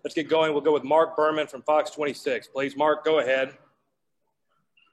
let's get going. We'll go with Mark Berman from Fox 26. Please, Mark, go ahead.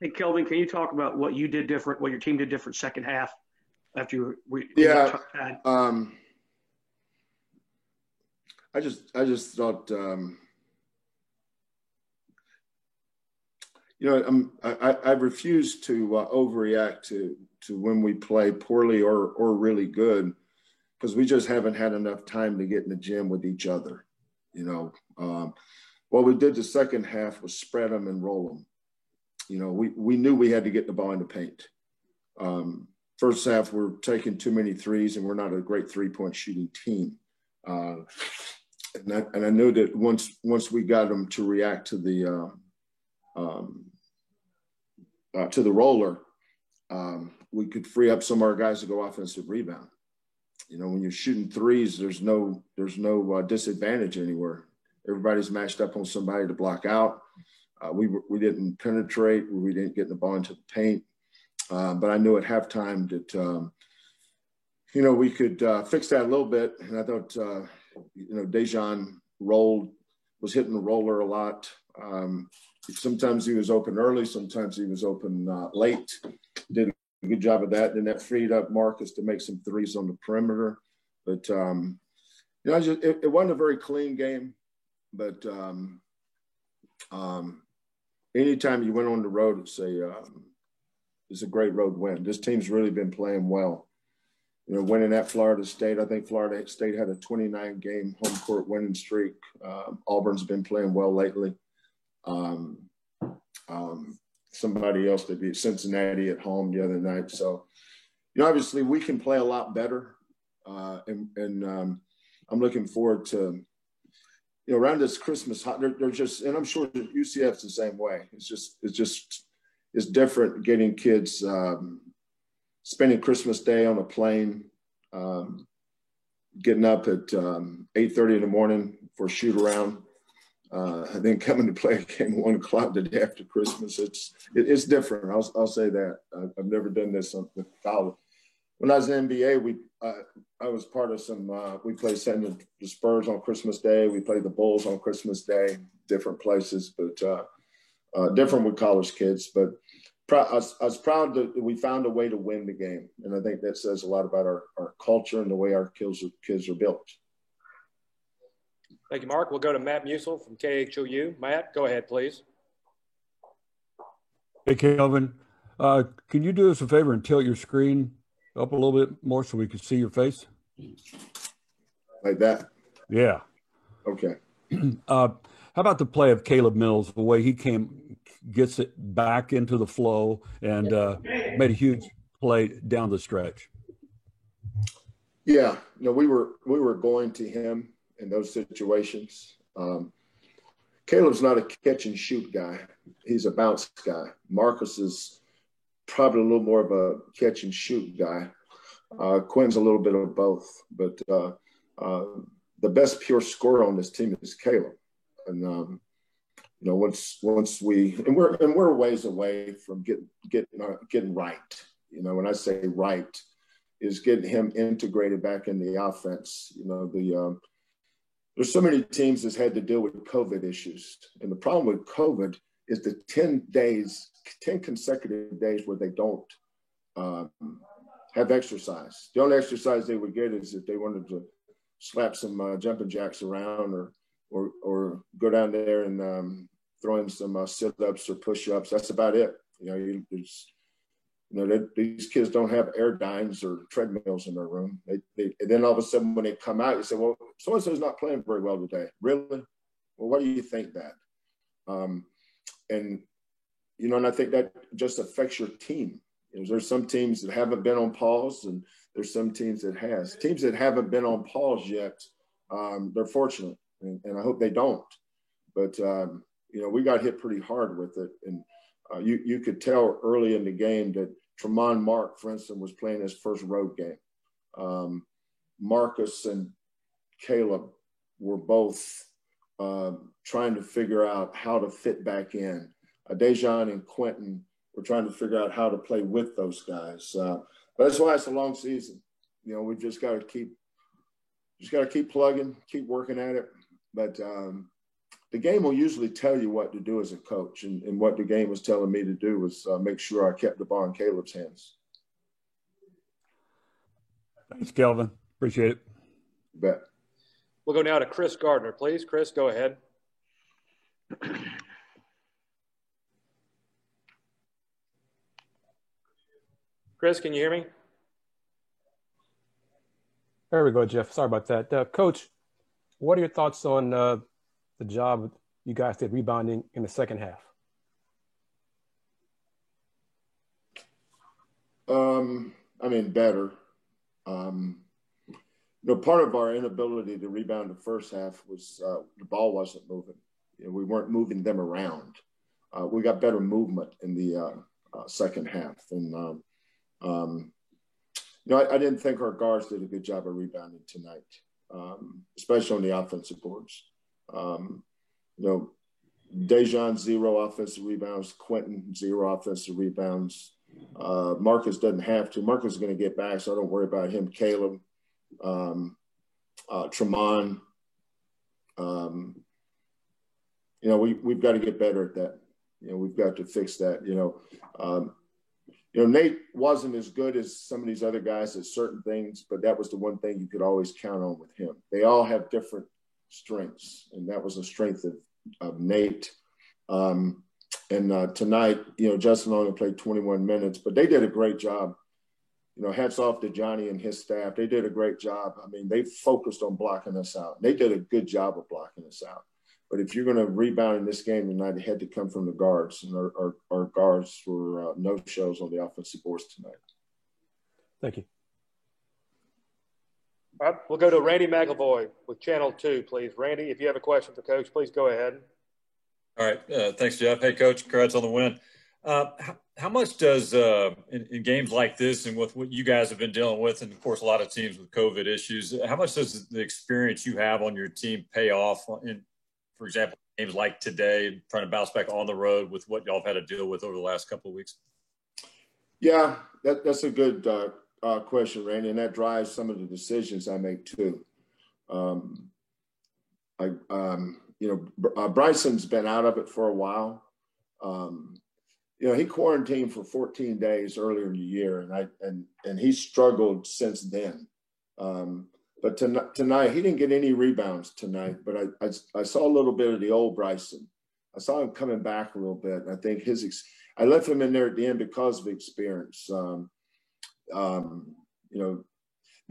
Hey, Kelvin, can you talk about what you did different, what your team did different second half after I just thought, I refuse to overreact to when we play poorly or really good, because we just haven't had enough time to get in the gym with each other. What we did the second half was spread them and roll them. We knew we had to get the ball in the paint. First half, we're taking too many threes, and we're not a great three-point shooting team. And I knew that once we got them to react to the roller, we could free up some of our guys to go offensive rebound. When you're shooting threes, there's no disadvantage anywhere. Everybody's matched up on somebody to block out. We didn't penetrate. We didn't get the ball into the paint. But I knew at halftime that, we could fix that a little bit. And I thought, Dejan was hitting the roller a lot. Sometimes he was open early. Sometimes he was open late. Did a good job of that. Then that freed up Marcus to make some threes on the perimeter. But, it wasn't a very clean game. But anytime you went on the road, it's a great road win. This team's really been playing well. Winning at Florida State, I think Florida State had a 29-game home court winning streak. Auburn's been playing well lately. Somebody else that beat Cincinnati at home the other night. So, obviously we can play a lot better. And I'm looking forward to, around this Christmas, they're just, and I'm sure that UCF's the same way. It's different getting kids spending Christmas Day on a plane, getting up at 8:30 in the morning for a shoot around, and then coming to play a game at 1 o'clock the day after Christmas. It's different. I'll say that. I've never done this with college. When I was in the NBA, I was part of some. We played the Spurs on Christmas Day. We played the Bulls on Christmas Day. Different places, but different with college kids. But I was proud that we found a way to win the game, and I think that says a lot about our culture and the way our kids are built. Thank you, Mark. We'll go to Matt Musil from KHOU. Matt, go ahead, please. Hey, Kelvin. Can you do us a favor and tilt your screen up a little bit more so we can see your face? Like that? Yeah. Okay. How about the play of Caleb Mills, the way he gets it back into the flow and made a huge play down the stretch? Yeah, we were going to him in those situations. Caleb's not a catch and shoot guy. He's a bounce guy. Marcus is probably a little more of a catch and shoot guy. Quinn's a little bit of both, but the best pure scorer on this team is Caleb. And once we're ways away from getting right. When I say right, is getting him integrated back in the offense. There's so many teams that's had to deal with COVID issues, and the problem with COVID is the 10 consecutive days where they don't have exercise. The only exercise they would get is if they wanted to slap some jumping jacks around or go down there and throw in some sit-ups or push-ups. That's about it. These kids don't have airdynes or treadmills in their room. And then all of a sudden when they come out, you say, well, so-and-so's not playing very well today. Really? Well, what do you think that? And I think that just affects your team. There's some teams that haven't been on pause, and there's some teams that has. Teams that haven't been on pause yet, they're fortunate, and I hope they don't. But, we got hit pretty hard with it. And you could tell early in the game that Tremont Mark, for instance, was playing his first road game. Marcus and Caleb were both trying to figure out how to fit back in. Dejan and Quentin were trying to figure out how to play with those guys. But that's why it's a long season. We've just got to keep plugging, keep working at it. But the game will usually tell you what to do as a coach, and what the game was telling me to do was make sure I kept the ball in Caleb's hands. Thanks, Kelvin. Appreciate it. You bet. We'll go now to Chris Gardner, please. Chris, go ahead. Chris, can you hear me? There we go, Jeff. Sorry about that. Coach, what are your thoughts on the job you guys did rebounding in the second half? Better. Part of our inability to rebound the first half was the ball wasn't moving. We weren't moving them around. We got better movement in the second half. And, I didn't think our guards did a good job of rebounding tonight, especially on the offensive boards. Dejan, 0 offensive rebounds. Quentin, 0 offensive rebounds. Marcus doesn't have to. Marcus is going to get back, so I don't worry about him. Caleb, Tremont. We've got to get better at that. We've got to fix that. Nate wasn't as good as some of these other guys at certain things, but that was the one thing you could always count on with him. They all have different strengths, and that was a strength of Nate. Tonight, Justin only played 21 minutes, but they did a great job. Hats off to Johnny and his staff. They did a great job. They focused on blocking us out. They did a good job of blocking us out. But if you're going to rebound in this game tonight, it had to come from the guards, and our guards were no-shows on the offensive boards tonight. Thank you. All right, we'll go to Randy McElvoy with Channel 2, please. Randy, if you have a question for Coach, please go ahead. All right. Thanks, Jeff. Hey, Coach, congrats on the win. How much does, in games like this and with what you guys have been dealing with, and, of course, a lot of teams with COVID issues, how much does the experience you have on your team pay off in, for example, games like today, trying to bounce back on the road with what y'all have had to deal with over the last couple of weeks? Yeah, that's a good question, Randy, and that drives some of the decisions I make too. Bryson's been out of it for a while. He quarantined for 14 days earlier in the year, and he struggled since then. But tonight, he didn't get any rebounds tonight, but I saw a little bit of the old Bryson. I saw him coming back a little bit. And I think I left him in there at the end because of experience. They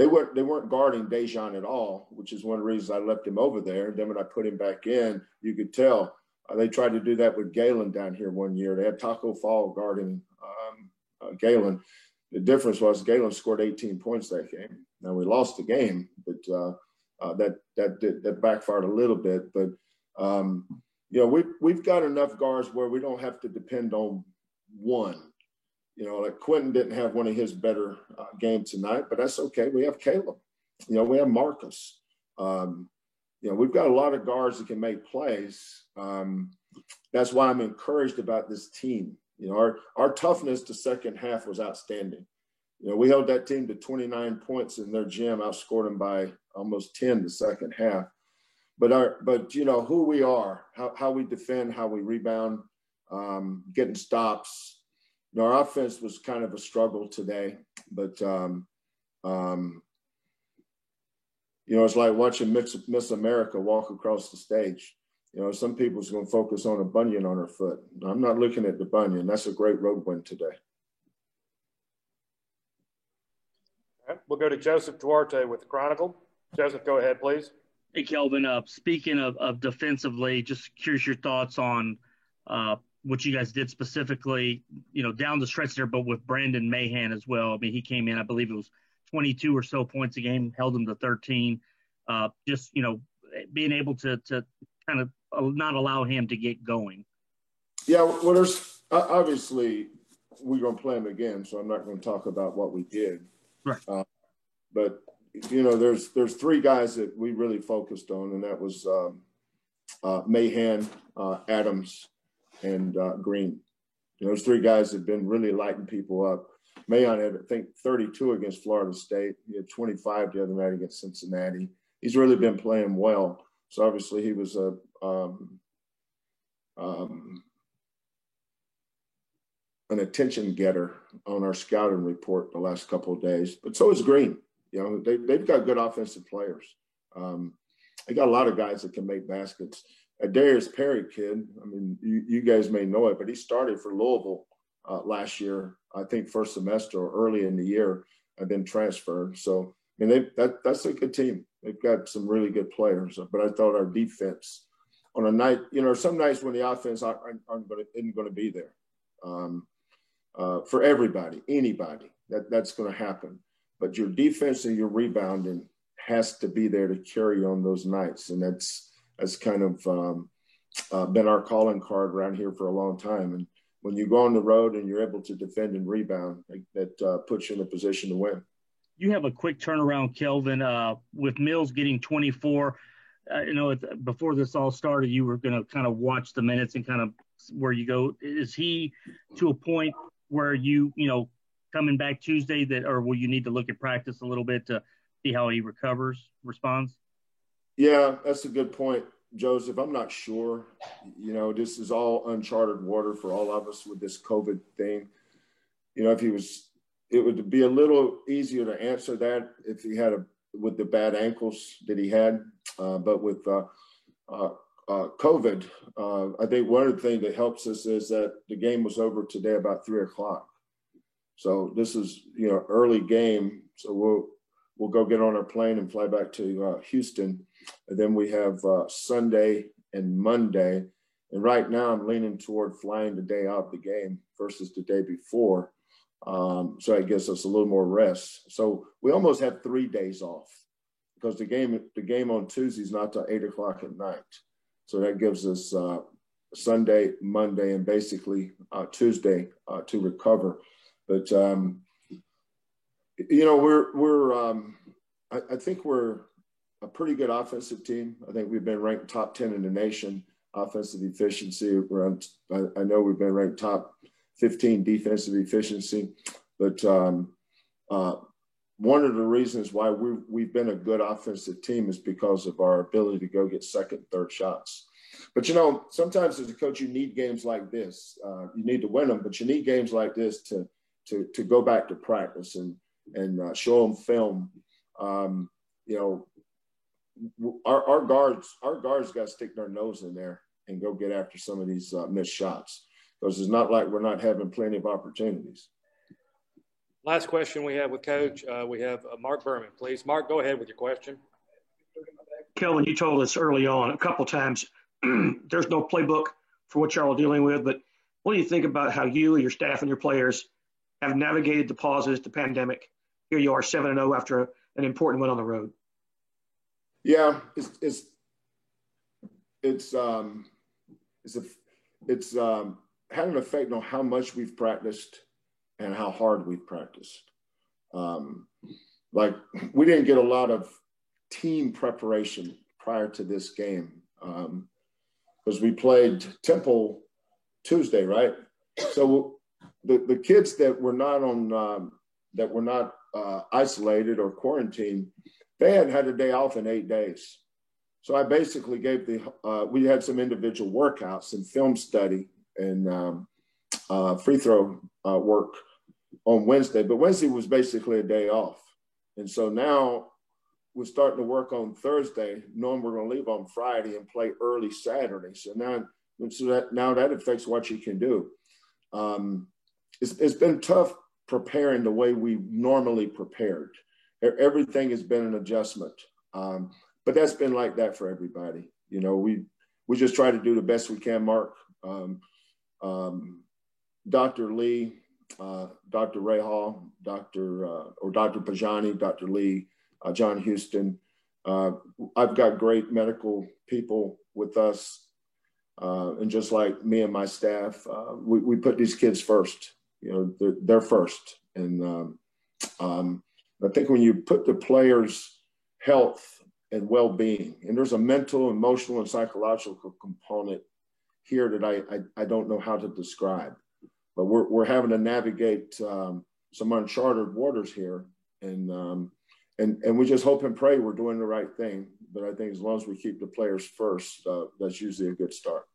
weren't guarding Dejan at all, which is one of the reasons I left him over there. And then when I put him back in, you could tell they tried to do that with Galen down here one year. They had Taco Fall guarding Galen. The difference was Galen scored 18 points that game. Now we lost the game, but that backfired a little bit. But we've got enough guards where we don't have to depend on one. Like Quentin didn't have one of his better games tonight, but that's okay. We have Caleb. We have Marcus. We've got a lot of guards that can make plays. That's why I'm encouraged about this team. Our toughness the second half was outstanding. We held that team to 29 points in their gym, outscored them by almost 10 the second half. But who we are, how we defend, how we rebound, getting stops. Our offense was kind of a struggle today, but it's like watching Miss America walk across the stage. Some people's going to focus on a bunion on her foot. I'm not looking at the bunion. That's a great road win today. All right, we'll go to Joseph Duarte with the Chronicle. Joseph, go ahead, please. Hey, Kelvin. Speaking of defensively, just curious your thoughts on what you guys did specifically, down the stretch there, but with Brandon Mahan as well. He came in, I believe it was 22 or so points a game, held him to 13. Being able to kind of not allow him to get going. Yeah, well, there's obviously we're going to play him again, so I'm not going to talk about what we did. Right. But there's 3 guys that we really focused on, and that was Mahan, Adams, and Green. Those 3 guys have been really lighting people up. Mahan had, I think, 32 against Florida State. He had 25 the other night against Cincinnati. He's really been playing well. So obviously he was a an attention getter on our scouting report the last couple of days, but so is Green. You know, they've got good offensive players. They got a lot of guys that can make baskets. A Darius Perry kid, I mean, you guys may know it, but he started for Louisville last year, I think first semester or early in the year, and then transferred. So, I mean, that's a good team. They've got some really good players, but I thought our defense on a night, you know, some nights when the offense isn't going to be there for everybody, anybody, that's going to happen. But your defense and your rebounding has to be there to carry on those nights. And that's kind of been our calling card around here for a long time. And when you go on the road and you're able to defend and rebound, that puts you in a position to win. You have a quick turnaround, Kelvin, with Mills getting 24. You know, before this all started, you were going to kind of watch the minutes and kind of where you go. Is he to a point where you know, coming back Tuesday or will you need to look at practice a little bit to see how he responds? Yeah, that's a good point, Joseph. I'm not sure. You know, this is all uncharted water for all of us with this COVID thing. You know, it would be a little easier to answer that if he had with the bad ankles that he had. But with COVID, I think one of the things that helps us is that the game was over today about 3:00. So this is, you know, early game. So we'll go get on our plane and fly back to Houston. And then we have Sunday and Monday. And right now I'm leaning toward flying the day out of the game versus the day before. So it gives us a little more rest. So we almost have 3 days off because the game on Tuesday is not till 8:00 at night. So that gives us Sunday, Monday, and basically Tuesday to recover. But you know, I think we're a pretty good offensive team. I think we've been ranked top 10 in the nation offensive efficiency. I know we've been ranked top 15 defensive efficiency. But one of the reasons why we've been a good offensive team is because of our ability to go get second, third shots. But, you know, sometimes as a coach, you need games like this. You need to win them, but you need games like this to go back to practice and show them film. You know, our guards got to stick their nose in there and go get after some of these missed shots, because it's not like we're not having plenty of opportunities. Last question we have with Coach. We have Mark Berman, please. Mark, go ahead with your question. Kelvin, you told us early on a couple times there's no playbook for what y'all are dealing with, but what do you think about how you, your staff, and your players have navigated the pauses, the pandemic? Here you are 7-0 after an important win on the road. Yeah, it's had an effect on how much we've practiced and how hard we've practiced. Like, we didn't get a lot of team preparation prior to this game because we played Temple Tuesday, right? So the kids that were not isolated or quarantined, they hadn't had a day off in 8 days. So I basically gave we had some individual workouts and film study and free throw work on Wednesday, but Wednesday was basically a day off. And so now we're starting to work on Thursday, knowing we're going to leave on Friday and play early Saturday. So now that affects what you can do. It's been tough preparing the way we normally prepared. Everything has been an adjustment. But that's been like that for everybody. You know, we just try to do the best we can, Mark. Dr. Lee, Dr. Ray Hall, Dr. Pajani, Dr. Lee, John Houston. I've got great medical people with us. And just like me and my staff, we put these kids first. You know, they're first. And I think when you put the players' health and well-being, and there's a mental, emotional, and psychological component here that I don't know how to describe, but we're having to navigate some uncharted waters here, and we just hope and pray we're doing the right thing. But I think as long as we keep the players first, that's usually a good start.